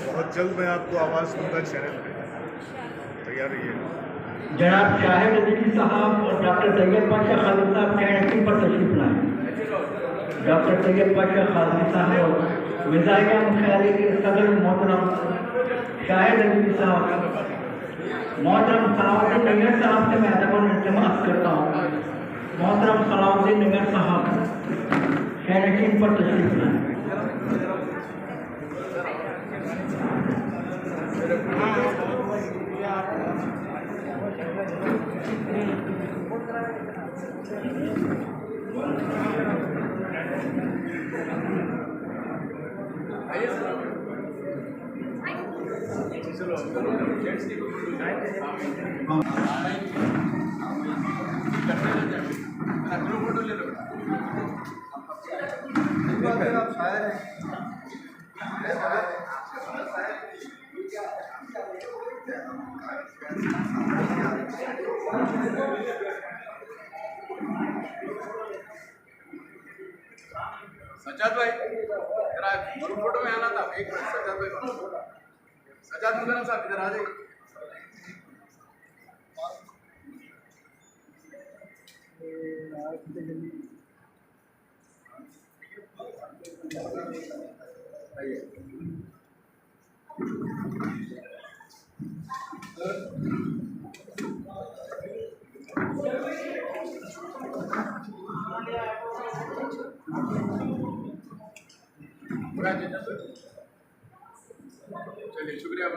बहुत जल्द मैं आपको आवाज़ दूंगा चैनल पे, तैयार रहिए। जनाब शाहिद अली साहब और डॉक्टर तैयब पाशा खालिद साहब कैंटीन पर तशरीफ लाए। डॉक्टर तैयब पाशा खालिद साहब और मज़ाह मुख्यालय के सदर मोहतरम शाहिद अली साहब, मोहतरम सलाउद्दीन नगर साहब से मैं अदब इल्तिमास करता हूँ। मोहतरम सलाउद्दीन नगर साहब कैंटीन पर तशरीफ लाए। सजाद भाई जरा ग्रुप फोटो में आना था। एक मिनट सजाद भाई, सजाद मुदरम साहब इधर आ जाइए। चलिए शुक्रिया।